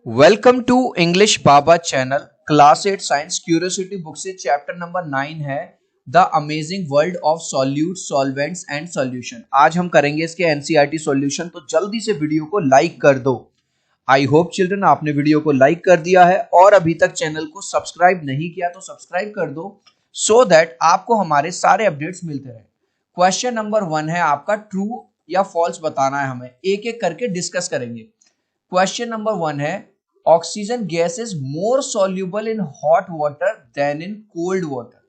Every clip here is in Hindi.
Welcome to English Baba channel class 8 science curiosity book से चैप्टर नंबर 9 है the amazing world of solute solvents and solution. आज हम करेंगे इसके एनसीईआरटी सॉल्यूशन, तो जल्दी से वीडियो को लाइक कर दो। आई होप चिल्ड्रन आपने वीडियो को लाइक कर दिया है और अभी तक चैनल को सब्सक्राइब नहीं किया तो सब्सक्राइब कर दो सो दैट आपको हमारे सारे अपडेट्स मिलते रहे। क्वेश्चन नंबर 1 है आपका, ट्रू या फॉल्स बताना है, हमें एक एक करके डिस्कस करेंगे। क्वेश्चन नंबर 1 है oxygen gas is more soluble in hot water then in cold water.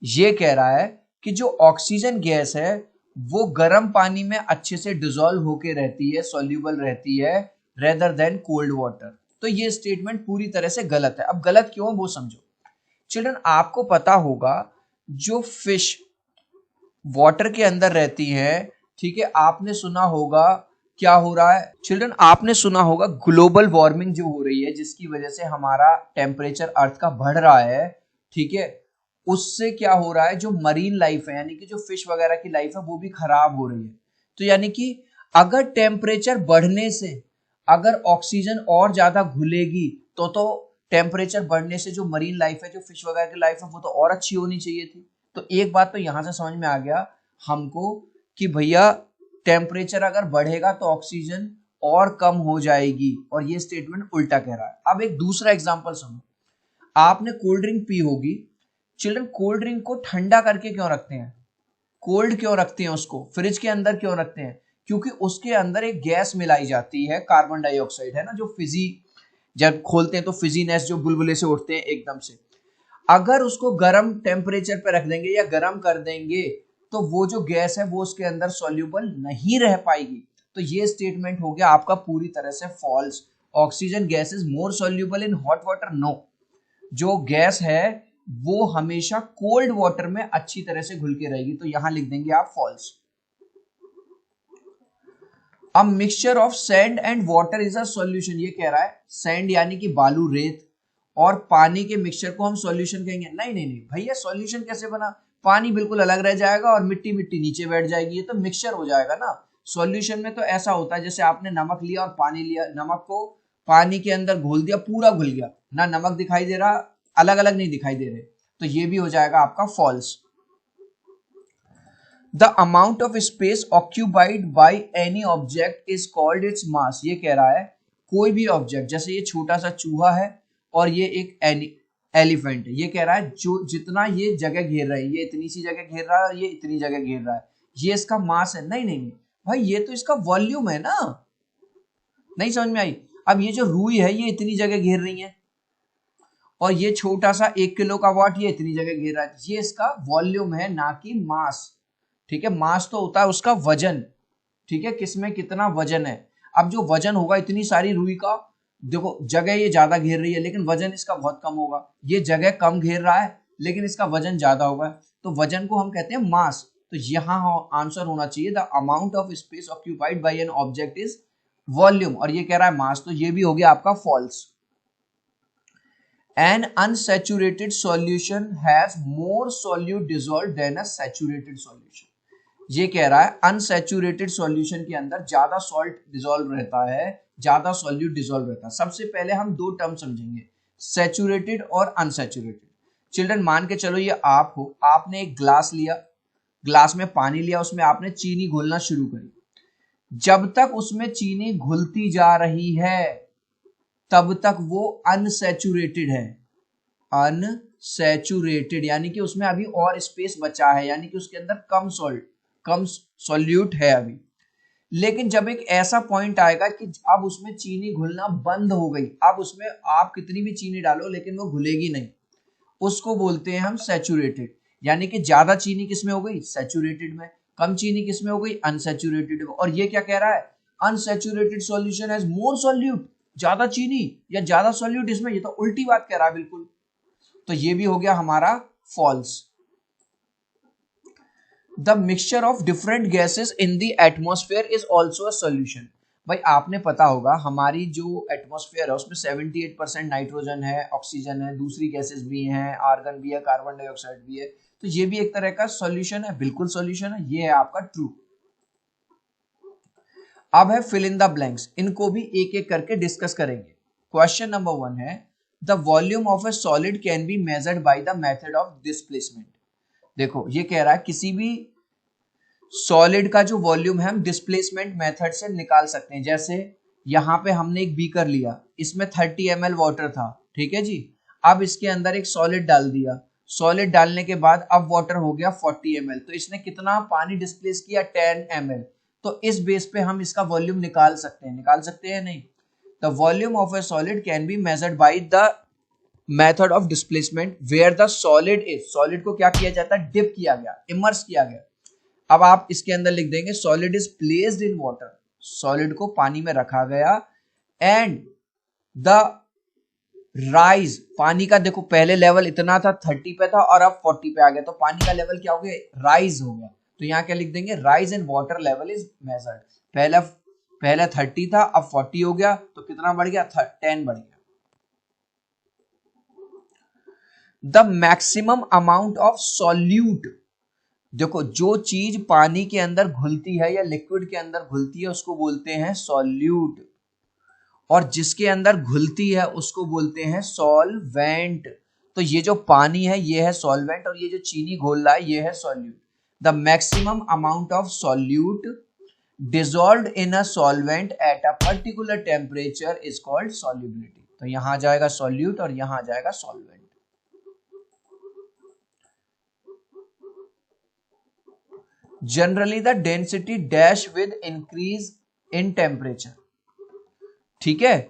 ये कह रहा है कि जो ऑक्सीजन गैस है वो गर्म पानी में अच्छे से डिसॉल्व होके रहती है, सॉल्यूबल रहती है रेदर देन कोल्ड वाटर। तो ये स्टेटमेंट पूरी तरह से गलत है। अब गलत क्यों वो समझो। चिल्ड्रन आपको पता होगा जो फिश वाटर के अंदर रहती है, ठीक है, आपने सुना होगा क्या हो रहा है चिल्ड्रन, आपने सुना होगा ग्लोबल वार्मिंग जो हो रही है जिसकी वजह से हमारा टेम्परेचर अर्थ का बढ़ रहा है, ठीक है, उससे क्या हो रहा है जो मरीन लाइफ है यानी कि जो फिश वगैरह की लाइफ है वो भी खराब हो रही है। तो यानी कि अगर टेम्परेचर बढ़ने से अगर ऑक्सीजन और ज्यादा घुलेगी तो टेम्परेचर बढ़ने से जो मरीन लाइफ है, जो फिश वगैरह की लाइफ है, वो तो और अच्छी होनी चाहिए थी। तो एक बात तो यहां से समझ में आ गया हमको कि भैया टेम्परेचर अगर बढ़ेगा तो ऑक्सीजन और कम हो जाएगी, और ये स्टेटमेंट उल्टा कह रहा है। अब एक दूसरा एग्जांपल सुनो। आपने कोल्ड ड्रिंक पी होगी चिल्ड्रन, कोल्ड ड्रिंक को ठंडा करके क्यों रखते हैं, कोल्ड क्यों रखते हैं, उसको फ्रिज के अंदर क्यों रखते हैं? क्योंकि उसके अंदर एक गैस मिलाई जाती है, कार्बन डाइऑक्साइड है ना, जो फिजी जब खोलते हैं तो फिजीनेस जो बुलबुले से उठते हैं एकदम से। अगर उसको गर्म टेम्परेचर पे रख देंगे या गर्म कर देंगे तो वो जो गैस है वो उसके अंदर सॉल्यूबल नहीं रह पाएगी। तो ये स्टेटमेंट हो गया आपका पूरी तरह से false. Oxygen gas is more soluble in hot water, no. जो गैस है वो हमेशा कोल्ड वाटर में अच्छी तरह से घुल के रहेगी, तो यहां लिख देंगे आप फॉल्स। अब mixture of sand and water is a solution, ये कह रहा है सैंड यानी कि बालू रेत और पानी के मिक्सचर को हम सॉल्यूशन कहेंगे। नहीं नहीं नहीं भैया, सॉल्यूशन कैसे बना, पानी बिल्कुल अलग रह जाएगा और मिट्टी मिट्टी नीचे बैठ जाएगी, ये तो मिक्सचर हो जाएगा ना। सॉल्यूशन में तो ऐसा होता है जैसे आपने नमक लिया और पानी लिया, नमक को पानी के अंदर घोल दिया, पूरा घुल गया ना, नमक दिखाई दे रहा, अलग अलग नहीं दिखाई दे रहे, तो ये भी हो जाएगा आपका false. The amount of space occupied by any object is called its mass, ये कह रहा है कोई भी ऑब्जेक्ट, जैसे ये छोटा सा चूहा है और ये एक एलिफेंट है, ये कह रहा है जो जितना ये जगह घेर रहा है, ये इतनी सी जगह घेर रहा है और ये इतनी जगह घेर रहा है, ये इसका मास है। नहीं नहीं नहीं भाई, ये तो इसका वॉल्यूम है ना। नहीं समझ में आई? अब ये जो रुई है ये इतनी जगह घेर रही है और ये छोटा सा 1 किलो का वाट ये इतनी जगह घेर रहा है, ये इसका वॉल्यूम है ना कि मास। ठीक है, मास तो होता है उसका वजन, ठीक है, किसमें कितना वजन है। अब जो वजन होगा इतनी सारी रुई का, देखो जगह ये ज्यादा घेर रही है लेकिन वजन इसका बहुत कम होगा, ये जगह कम घेर रहा है लेकिन इसका वजन ज्यादा होगा, तो वजन को हम कहते हैं मास। तो यहाँ आंसर होना चाहिए the amount of space occupied by an object is volume, और ये कह रहा है मास, तो ये भी हो गया आपका false. An unsaturated solution has more solute dissolved than a saturated solution, ये कह रहा है अनसैचुरेटेड सॉल्यूशन के अंदर ज्यादा सॉल्ट डिसॉल्व रहता है, ज्यादा सॉल्यूट डिसॉल्व रहता है। सबसे पहले हम दो टर्म समझेंगे, सैचुरेटेड और अनसैचुरेटेड। चिल्ड्रन मान के चलो ये आप हो, आपने एक ग्लास लिया, ग्लास में पानी लिया, उसमें आपने चीनी घोलना शुरू करी। जब तक उसमें चीनी घुलती जा रही है तब तक वो अनसैचुरेटेड है, अनसैचुरेटेड यानी कि उसमें अभी और स्पेस बचा है, यानी कि उसके अंदर कम सॉल्यूट है अभी। लेकिन जब एक ऐसा पॉइंट आएगा कि अब उसमें चीनी घुलना बंद हो गई, अब उसमें आप कितनी भी चीनी डालो लेकिन वो घुलेगी नहीं, उसको बोलते हैं हम सैचुरेटेड। यानी कि ज्यादा चीनी किसमें हो गई, सैचुरेटेड में, कम चीनी किसमें हो गई, अनसैचुरेटेड में। और ये क्या कह रहा है, unsaturated solution has more solute, ज्यादा चीनी या ज्यादा सॉल्यूट इसमें, ये तो उल्टी बात कह रहा है बिल्कुल। तो ये भी हो गया हमारा false. The mixture of different gases in the atmosphere is also a solution. भाई आपने पता होगा हमारी जो एटमॉस्फेयर है उसमें 78% नाइट्रोजन है, ऑक्सीजन है, दूसरी गैसेस भी हैं, आर्गन भी है, कार्बन डाइऑक्साइड भी है, तो ये भी एक तरह का सॉल्यूशन है, बिल्कुल सॉल्यूशन है, ये है आपका ट्रू। अब है फिल इन द ब्लैंक्स, इनको भी एक एक करके डिस्कस करेंगे। क्वेश्चन नंबर 1 है the volume of a solid can be measured by the method of displacement. देखो ये कह रहा है किसी भी सॉलिड का जो वॉल्यूम है हम डिस्प्लेसमेंट मेथड से निकाल सकते हैं। जैसे यहाँ पे हमने एक बीकर लिया, इसमें 30 ml वाटर था, ठीक है जी। अब इसके अंदर एक सॉलिड डाल दिया, सॉलिड डालने के बाद अब वाटर हो गया 40 ml, तो इसने कितना पानी डिस्प्लेस किया 10 ml। तो इस बेस पे हम इसका वॉल्यूम निकाल सकते हैं नहीं। The volume of a solid can be measured by the method of displacement where the solid is, solid को क्या किया जाता है, डिप किया गया, इमर्स किया गया। अब आप इसके अंदर लिख देंगे solid is placed in water, solid को पानी में रखा गया, एंड द राइज, पानी का देखो पहले लेवल इतना था 30 पे था और अब 40 पे आ गया, तो पानी का लेवल क्या हो गया, राइज हो गया। तो यहाँ क्या लिख देंगे, rise in water level is measured. पहले 30 था, अब 40 हो गया, तो कितना बढ़ गया, 10 बढ़ गया। The maximum amount of solute, देखो जो चीज पानी के अंदर घुलती है या लिक्विड के अंदर घुलती है उसको बोलते हैं सॉल्यूट, और जिसके अंदर घुलती है उसको बोलते हैं सॉल्वेंट। तो ये जो पानी है ये है सॉल्वेंट, और ये जो चीनी घोल रहा है ये है solute. The maximum amount of solute dissolved in a solvent at a particular temperature is called solubility. तो यहां जाएगा सॉल्यूट और यहां जाएगा solvent. Generally the density dash with increase in temperature, ठीक है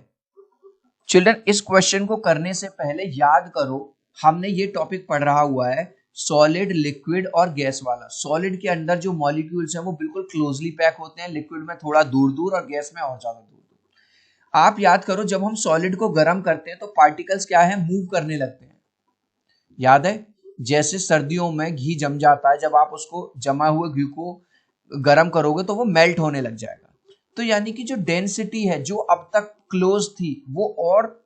चिल्ड्रन। इस क्वेश्चन को करने से पहले याद करो हमने ये टॉपिक पढ़ रहा हुआ है सॉलिड, लिक्विड और गैस वाला। सॉलिड के अंदर जो मॉलिक्यूल्स हैं वो बिल्कुल क्लोजली पैक होते हैं, लिक्विड में थोड़ा दूर दूर और गैस में और ज्यादा दूर दूर। आप याद करो जब हम सॉलिड को गर्म करते हैं तो पार्टिकल्स क्या है, मूव करने लगते हैं, याद है। जैसे सर्दियों में घी जम जाता है, जब आप उसको जमा हुए घी को गर्म करोगे तो वो मेल्ट होने लग जाएगा। तो यानी कि जो डेंसिटी है जो अब तक क्लोज थी वो, और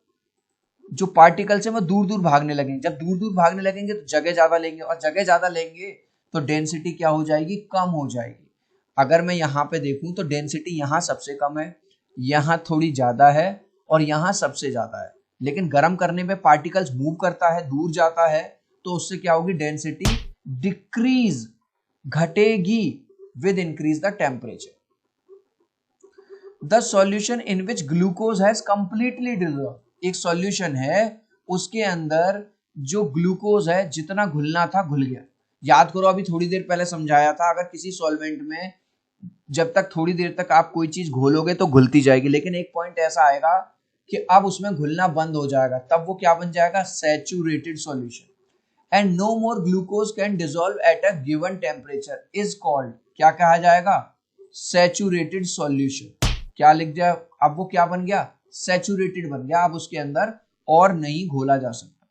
जो पार्टिकल्स है वो दूर दूर भागने लगेंगे। जब दूर दूर भागने लगेंगे तो जगह ज्यादा लेंगे, और जगह ज्यादा लेंगे तो डेंसिटी क्या हो जाएगी, कम हो जाएगी। अगर मैं यहाँ पे देखूं तो डेंसिटी यहाँ सबसे कम है, यहाँ थोड़ी ज्यादा है और यहाँ सबसे ज्यादा है। लेकिन गर्म करने में पार्टिकल्स मूव करता है, दूर जाता है, तो उससे क्या होगी, डेंसिटी डिक्रीज, घटेगी with increase the temperature. The solution in which glucose has completely dissolved, एक सॉल्यूशन है उसके अंदर जो ग्लूकोज है जितना घुलना था घुल गया। याद करो अभी थोड़ी देर पहले समझाया था, अगर किसी सॉल्वेंट में जब तक थोड़ी देर तक आप कोई चीज घोलोगे तो घुलती जाएगी, लेकिन एक पॉइंट ऐसा आएगा कि अब उसमें घुलना बंद हो जाएगा, तब वो क्या बन जाएगा, saturated solution. And no more glucose can dissolve at a given temperature is called, क्या कहा जाएगा, सैचुरेटेड सॉल्यूशन। क्या लिख दिया, अब वो क्या बन गया, सैचुरेटेड बन गया, अब उसके अंदर और नहीं घोला जा सकता।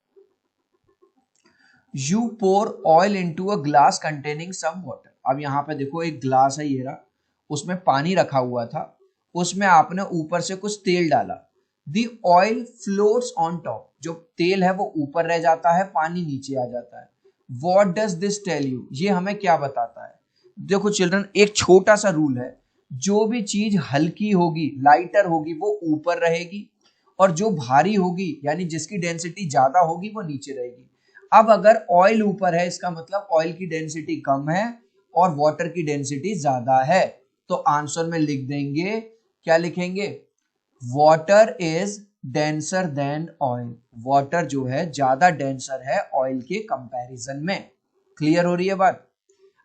You pour oil into a glass containing some water, अब यहाँ पे देखो एक ग्लास है ये रहा, उसमें पानी रखा हुआ था, उसमें आपने ऊपर से कुछ तेल डाला। The oil floats on top, जो तेल है वो ऊपर रह जाता है, पानी नीचे आ जाता है। What does this tell you, ये हमें क्या बताता है। देखो चिल्ड्रन एक छोटा सा रूल है, जो भी चीज हल्की होगी, लाइटर होगी, वो ऊपर रहेगी, और जो भारी होगी यानी जिसकी डेंसिटी ज्यादा होगी वो नीचे रहेगी। अब अगर ऑयल ऊपर है इसका मतलब ऑयल की डेंसिटी कम है और वाटर की डेंसिटी ज्यादा है, तो आंसर में लिख देंगे, क्या लिखेंगे, water is denser than oil, water जो है ज्यादा डेंसर है ऑयल के कंपैरिजन में। क्लियर हो रही है बात।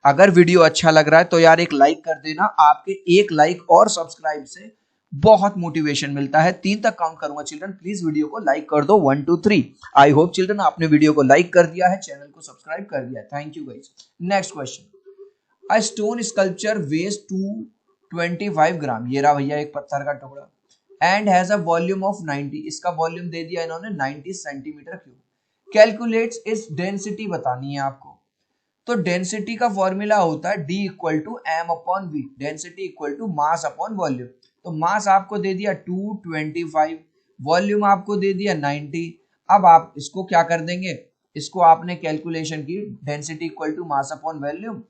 अगर वीडियो अच्छा लग रहा है तो यार एक लाइक कर देना, आपके एक लाइक और सब्सक्राइब से बहुत मोटिवेशन मिलता है। 3 तक काउंट करूंगा चिल्ड्रन, प्लीज वीडियो को लाइक कर दो, 1 2 3। आई होप चिल्ड्रन आपने वीडियो को लाइक कर दिया है, चैनल को सब्सक्राइब कर दिया है। Thank you guys. Next question, a stone sculpture weighs 225 gram, ये रहा भैया एक पत्थर का टुकड़ा, and has a volume of 90, इसका वॉल्यूम दे दिया इन्होंने 90 सेंटीमीटर क्यूब। कैलकुलेट्स इस डेंसिटी बतानी है आपको। तो डेंसिटी का फॉर्मूला होता है D equal to M upon V, density equal to mass upon volume. तो मास आपको दे दिया 225, वॉल्यूम आपको दे दिया 90। अब आप इसको क्या कर देंगे, इसको आपने कैलकुलेशन की, density equal to mass upon volume,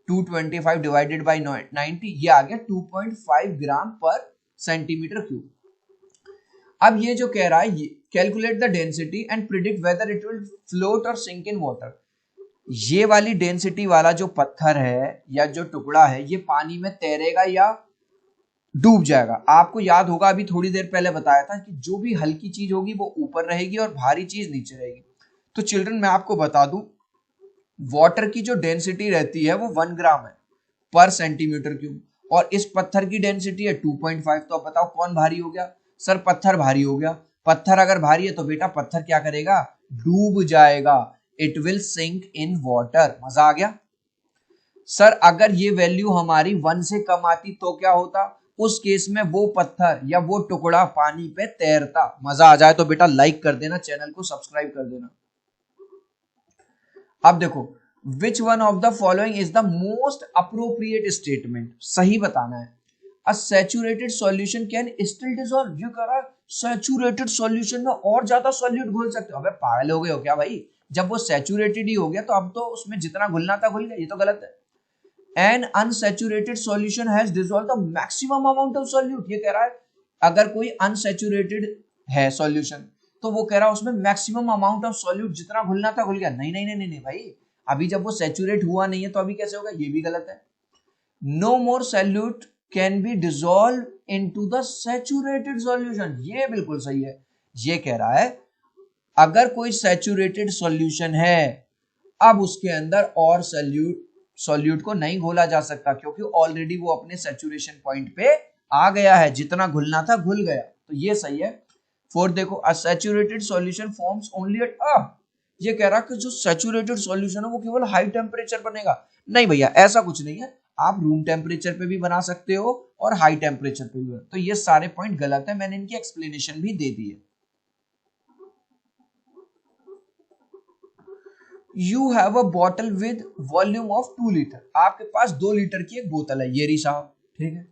225 divided by 90, ये आ गया 2.5 ग्राम पर सेंटीमीटर क्यूब। अब ये जो कह रहा है, calculate the density and predict whether it will float और सिंक इन वाटर। ये वाली डेंसिटी वाला जो पत्थर है या जो टुकड़ा है, ये पानी में तैरेगा या डूब जाएगा। आपको याद होगा अभी थोड़ी देर पहले बताया था कि जो भी हल्की चीज होगी वो ऊपर रहेगी और भारी चीज नीचे रहेगी। तो चिल्ड्रन मैं आपको बता दूं, वाटर की जो डेंसिटी रहती है वो 1 ग्राम है पर सेंटीमीटर क्यूब, और इस पत्थर की डेंसिटी है 2.5। तो अब बताओ कौन भारी हो गया? सर पत्थर भारी हो गया। पत्थर अगर भारी है तो बेटा पत्थर क्या करेगा? डूब जाएगा। It will sink in water. मजा आ गया? सर अगर ये वैल्यू हमारी 1 से कम आती तो क्या होता? उस केस में वो पत्थर या वो टुकड़ा पानी पे तैरता। मजा आ जाए तो बेटा लाइक कर देना, चैनल को सब्सक्राइब कर देना। अब देखो, which one of the following is the most appropriate statement? सही बताना है। अ saturated solution can still dissolve. जो कह रहा है सैचुरेटेड सॉल्यूशन में और ज्यादा सॉल्यूट घोल सकते हो। अबे पागल हो गए हो क्या भाई? जब वो सैचुरेटेड ही हो गया तो अब तो उसमें जितना घुलना था घुल गया। ये तो गलत है। An unsaturated solution has dissolved the maximum amount of solute। ये कह रहा है अगर कोई unsaturated है सॉल्यूशन तो वो कह रहा है उसमें मैक्सिमम अमाउंट ऑफ सॉल्यूट जितना घुलना था घुल गया। नहीं नहीं नहीं नहीं, नहीं भाई, अभी जब वो सैचुरेट हुआ नहीं है तो अभी कैसे होगा? ये भी गलत है। No more solute can be dissolve into the saturated solution. ये बिल्कुल सही है। ये कह रहा है अगर कोई सैचुरेटेड सॉल्यूशन है, अब उसके अंदर और सॉल्यूट को नहीं घोला जा सकता क्योंकि ऑलरेडी वो अपने सैचुरेशन पॉइंट पे आ गया है। जितना घुलना था घुल गया। तो ये सही है। फोर्थ देखो, a saturated solution forms only at ये कह रहा कि जो सैचुरेटेड सॉल्यूशन है वो केवल हाई टेम्परेचर बनेगा। नहीं भैया, ऐसा कुछ नहीं है। आप रूम टेम्परेचर पे भी बना सकते हो और हाई टेम्परेचर पे भी। तो ये सारे पॉइंट गलत है, मैंने इनकी एक्सप्लेनेशन भी दे दी है। You have a bottle with volume of 2 litre. आपके पास 2 लीटर की एक बोतल है, ये रही साहब, ठीक है।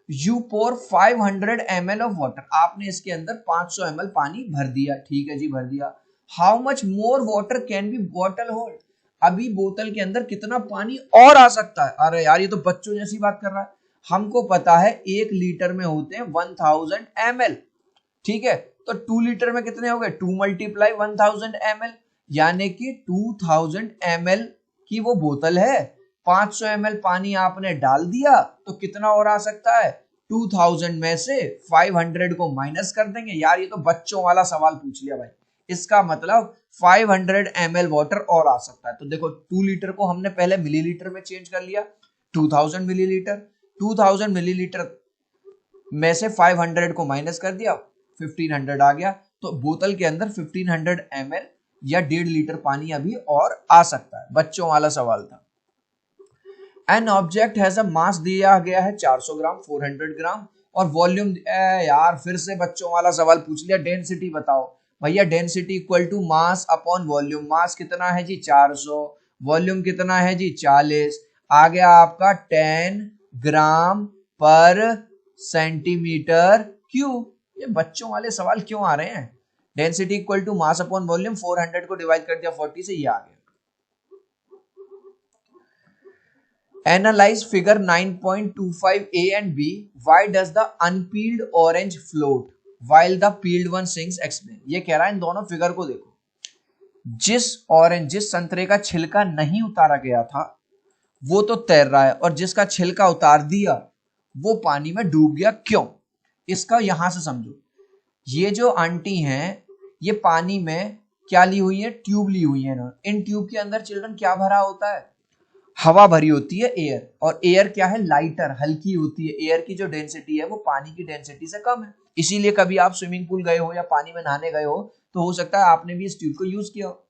You pour 500 ml of water. आपने इसके अंदर 500 ml पानी भर दिया, ठीक है जी, भर दिया। How much more water can be bottle hold? अभी बोतल के अंदर कितना पानी और आ सकता है? अरे यार ये तो बच्चों जैसी बात कर रहा है। हमको पता है 1 लीटर में होते हैं 1000 ml, ठीक है। तो 2 लीटर में कितने हो गए? 2 मल्टीप्लाई 1000 ml, यानी कि 2000 ml की वो बोतल है। 500 ml पानी आपने डाल दिया तो कितना और आ सकता है? 2000 में से 500 को माइनस कर देंगे। यार ये तो बच्चों वाला सवाल पूछ लिया भाई। इसका मतलब 500 ml वाटर और आ सकता है। तो देखो 2 लीटर को हमने पहले मिलीलीटर में चेंज कर लिया, 2000 मिलीलीटर। 2000 मिलीलीटर में से 500 को माइनस कर दिया, 1500 आ गया। तो बोतल के अंदर 1500 ml या 1.5 लीटर पानी अभी और आ सकता है। बच्चों वाला सवाल था। एन ऑब्जेक्ट हैज अ मास दिया गया है 400 ग्राम, 400 ग्राम, और वॉल्यूम यार फिर से बच्चों वाला सवाल पूछ लिया। डेंसिटी बताओ भैया। Density equal to mass upon volume. Mass कितना है जी? 400। वॉल्यूम कितना है जी? 40। आ गया आपका 10 ग्राम पर सेंटीमीटर क्यूब। ये बच्चों वाले सवाल क्यों आ रहे हैं? Density equal to mass upon volume, 400 को डिवाइड कर दिया 40 से, ये आ गया। Analyze figure 9.25 A and B. Why does the unpeeled orange float while the peeled one sinks? Explain। ये कह रहा है इन दोनों फिगर को देखो। जिस संतरे का छिलका नहीं उतारा गया था वो तो तैर रहा है, और जिसका छिलका उतार दिया वो पानी में डूब गया। क्यों? इसका यहां से समझो। ये जो आंटी हैं ये पानी में क्या ली हुई है? ट्यूब ली हुई है ना। इन ट्यूब के अंदर चिल्ड्रन क्या भरा होता है? हवा भरी होती है, एयर। और एयर क्या है? लाइटर, हल्की होती है। एयर की जो डेंसिटी है वो पानी की डेंसिटी से कम है। इसीलिए कभी आप स्विमिंग पूल गए हो या पानी में नहाने गए हो तो हो सकता है आपने भी इस ट्यूब को यूज किया हो।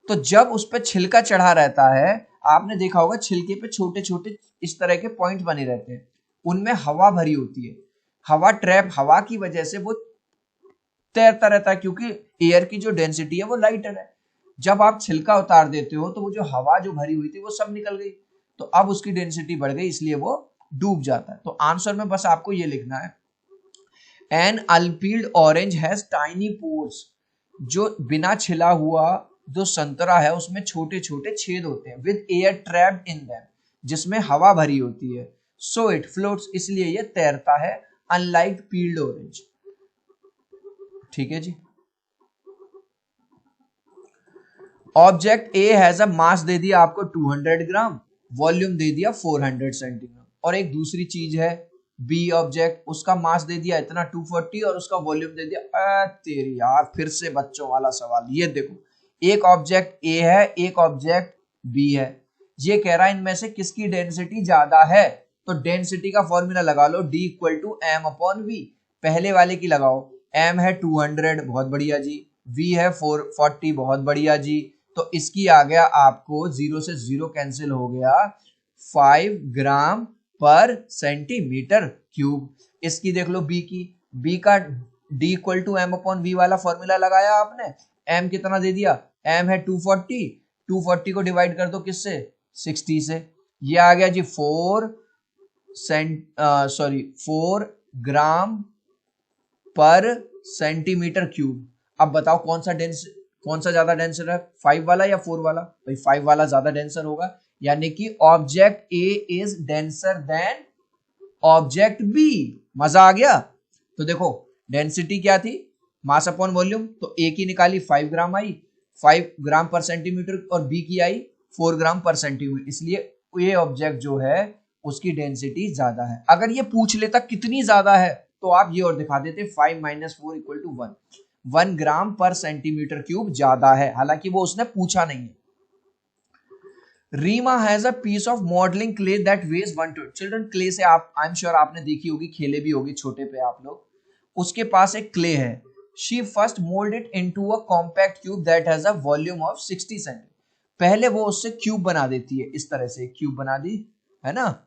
तो जब उस पर छिलका चढ़ा रहता है, आपने देखा होगा छिलके पे छोटे छोटे इस तरह के पॉइंट बने रहते हैं, उनमें हवा भरी होती है। हवा ट्रैप, हवा की वजह से वो तैरता रहता है क्योंकि एयर की जो डेंसिटी है वो लाइटर है। जब आप छिलका उतार देते हो तो वो जो हवा जो भरी हुई थी वो सब निकल गई, तो अब उसकी डेंसिटी बढ़ गई, इसलिए वो डूब जाता है। तो आंसर में बस आपको ये लिखना है, an unpeeled orange has tiny pores. जो बिना छिला हुआ जो संतरा है उसमें छोटे छोटे छेद होते हैं, with air trapped in them, जिसमें हवा भरी होती है। सो इट फ्लोट्स, इसलिए ये तैरता है, अनलाइक पील्ड ऑरेंज। ठीक है जी। ऑब्जेक्ट ए हैज अ मास दे दिया आपको 200 ग्राम, वॉल्यूम दे दिया 400 सेंटीग्राम। और एक दूसरी चीज है बी ऑब्जेक्ट, उसका मास दे दिया इतना 240 और उसका वॉल्यूम दे दिया तेरी यार, फिर से बच्चों वाला सवाल। ये देखो, एक ऑब्जेक्ट ए है, एक ऑब्जेक्ट बी है। ये कह रहा है इनमें से किसकी डेंसिटी ज्यादा है। तो डेंसिटी का फॉर्मूला लगा लो, D equal to M upon V. पहले वाले की लगाओ, एम है 200, बहुत बढ़िया जी, वी है 440, बहुत बढ़िया जी। तो इसकी आ गया आपको, जीरो से जीरो कैंसिल हो गया, 5 ग्राम पर सेंटीमीटर क्यूब। इसकी देख लो बी की, बी का D equal to M upon V वाला फॉर्मूला लगाया आपने। एम कितना दे दिया, एम है 240, 240 को डिवाइड कर दो किससे, 60 से। ये आ गया जी 4 ग्राम पर सेंटीमीटर क्यूब। अब बताओ कौन सा ज्यादा डेंसर है, 5 वाला या 4 वाला। भाई 5 वाला ज्यादा डेंसर होगा, यानी कि object A is denser then object B. मजा आ गया। तो देखो डेंसिटी क्या थी, मास अपॉन वॉल्यूम, तो ए की निकाली 5 ग्राम आई, 5 ग्राम पर सेंटीमीटर, और बी की आई 4 ग्राम पर सेंटीमीटर, इसलिए ये ऑब्जेक्ट जो है उसकी डेंसिटी ज्यादा है। अगर ये पूछ लेता कितनी ज्यादा है तो आप ये और दिखा देते 5 माइनस 4 इक्वल टू 1, 1 ग्राम पर सेंटीमीटर क्यूब ज्यादा है, हालांकि वो उसने पूछा नहीं है। Reema has a piece of modelling clay that weighs 120। Children clay से आप, आई एम श्योर आपने देखी होगी, खेले भी होगी छोटे पे आप लोग। उसके पास एक क्ले है। She first mould it into a compact cube that has a volume of 60 centimetre. पहले वो उससे क्यूब बना देती है, इस तरह से क्यूब बना दी है ना,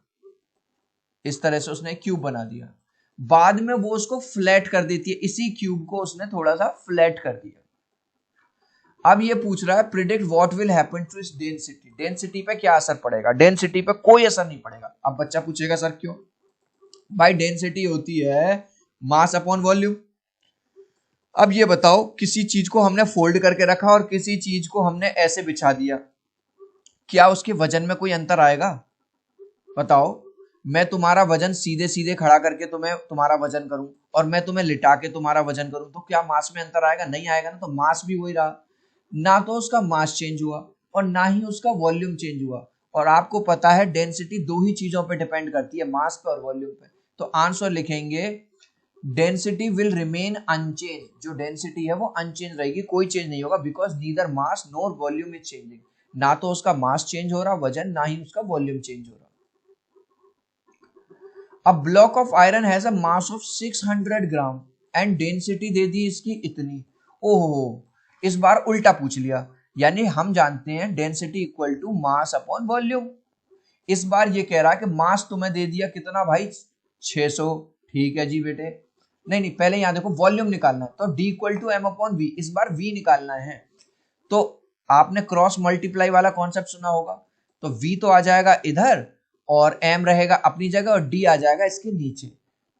इस तरह से उसने क्यूब बना दिया। बाद में वो उसको फ्लैट कर देती है, इसी क्यूब को उसने थोड़ा सा फ्लैट कर दिया। अब ये पूछ रहा है predict what will happen to its density, density पे क्या असर पड़ेगा। डेंसिटी पे कोई असर नहीं पड़ेगा। अब बच्चा पूछेगा सर क्यों। भाई डेंसिटी होती है मास अपॉन वॉल्यूम। अब ये बताओ, किसी चीज को हमने फोल्ड करके रखा और किसी चीज को हमने ऐसे बिछा दिया, क्या उसके वजन में कोई अंतर आएगा। बताओ, मैं तुम्हारा वजन सीधे सीधे खड़ा करके तुम्हें तुम्हारा वजन करूं और मैं तुम्हें लिटा के तुम्हारा वजन करूं, तो क्या मास में अंतर आएगा, नहीं आएगा ना। तो मास भी वही रहा, ना तो उसका मास चेंज हुआ और ना ही उसका वॉल्यूम चेंज हुआ। और आपको पता है डेंसिटी दो ही चीजों पे डिपेंड करती है, मास पे और वॉल्यूम पे। तो आंसर लिखेंगे डेंसिटी विल रिमेन अनचेंज। जो डेंसिटी है वो अनचेंज रहेगी, कोई चेंज नहीं होगा, because neither mass NOR volume is changing. ना तो उसका मास चेंज हो रहा वजन, ना ही उसका वॉल्यूम चेंज हो रहा। A block of iron has a mass of 600 gram and density दे दी इसकी इतनी। ओहो, इस बार उल्टा पूछ लिया, यानी हम जानते हैं density equal to mass upon volume. इस बार ये कह रहा है कि मास तुम्हें दे दिया कितना भाई, 600। ठीक है जी बेटे, नहीं नहीं, पहले यहां देखो वॉल्यूम निकालना है, तो D equal to M upon V, इस बार वी निकालना है। तो आपने क्रॉस मल्टीप्लाई वाला कॉन्सेप्ट सुना होगा, तो v तो आ जाएगा इधर और m रहेगा अपनी जगह और d आ जाएगा इसके नीचे।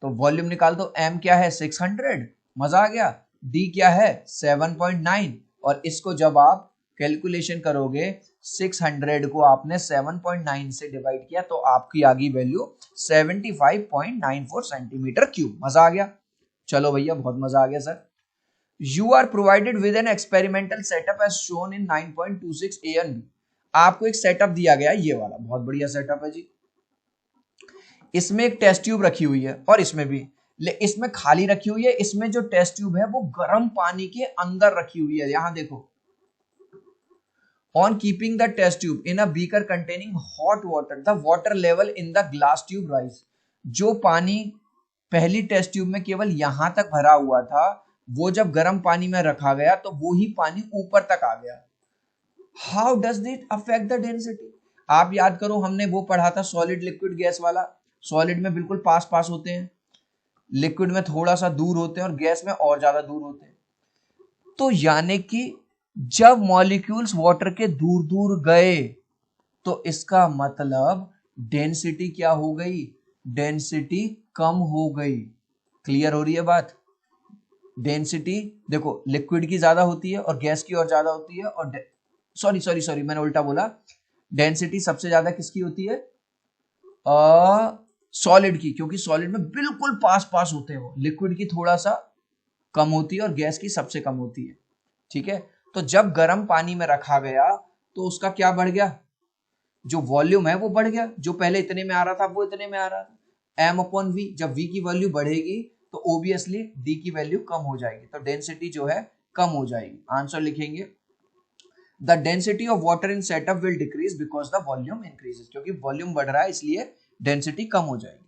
तो वॉल्यूम निकाल दो, m क्या है 600, मजा आ गया, d क्या है 7.9, और इसको जब आप कैलकुलेशन करोगे 600 को आपने 7.9 से डिवाइड किया तो आपकी आ गई वैल्यू 75.94 सेंटीमीटर क्यूब। मजा आ गया। चलो भैया, बहुत मजा आ गया sir. You are provided with an experimental setup as shown in 9.26 A and B। आपको एक सेटअप दिया गया, ये वाला बहुत बढ़िया सेटअप है जी। इसमें एक टेस्ट ट्यूब रखी हुई है और इसमें भी, इसमें खाली रखी हुई है, इसमें जो टेस्ट ट्यूब है वो गर्म पानी के अंदर रखी हुई है। यहां देखो, on keeping the test tube in a beaker containing hot water the water level in the glass tube rise. जो पानी पहली टेस्ट ट्यूब में केवल यहां तक भरा हुआ था, वो जब गर्म पानी में रखा गया तो वो ही पानी ऊपर तक आ गया। How does that affect the density. आप याद करो, हमने वो पढ़ा था सॉलिड लिक्विड गैस वाला। सॉलिड में बिल्कुल पास पास होते हैं, लिक्विड में थोड़ा सा दूर होते हैं और गैस में और ज्यादा दूर होते हैं। तो यानी कि जब मॉलिक्यूल्स वाटर के दूर दूर गए तो इसका मतलब डेंसिटी क्या हो गई, डेंसिटी कम हो गई। क्लियर हो रही है बात। डेंसिटी देखो लिक्विड की ज्यादा होती है और गैस की और ज्यादा होती है, और सॉरी सॉरी सॉरी मैंने उल्टा बोला। डेंसिटी सबसे ज्यादा किसकी होती है, सॉलिड की, क्योंकि सॉलिड में बिल्कुल पास पास होते हैं वो, लिक्विड की थोड़ा सा कम होती है और गैस की सबसे कम होती है। ठीक है, तो जब गर्म पानी में रखा गया तो उसका क्या बढ़ गया, जो वॉल्यूम है वो बढ़ गया, जो पहले इतने में आ रहा था वो इतने में आ रहा था। m अपॉन वी, जब v की वैल्यू बढ़ेगी तो ऑब्वियसली d की वैल्यू कम हो जाएगी, तो डेंसिटी जो है कम हो जाएगी। आंसर लिखेंगे the density of water in setup will decrease because the volume increases, क्योंकि वॉल्यूम बढ़ रहा है इसलिए डेंसिटी कम हो जाएगी।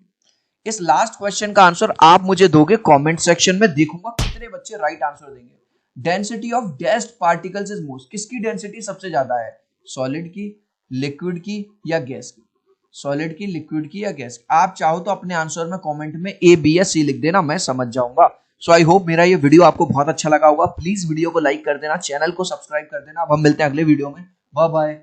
इस लास्ट क्वेश्चन का आंसर आप मुझे दोगे कमेंट सेक्शन में, देखूंगा कितने बच्चे राइट आंसर देंगे। Density of dust particles is most, किसकी डेंसिटी सबसे ज्यादा है, सॉलिड की, लिक्विड की या गैस की, सॉलिड की, लिक्विड की या गैस की। आप चाहो तो अपने आंसर में कमेंट में ए बी या सी लिख देना, मैं समझ जाऊंगा। सो आई होप मेरा ये वीडियो आपको बहुत अच्छा लगा होगा। प्लीज वीडियो को लाइक कर देना, चैनल को सब्सक्राइब कर देना। अब हम मिलते हैं अगले वीडियो में, बाय बाय।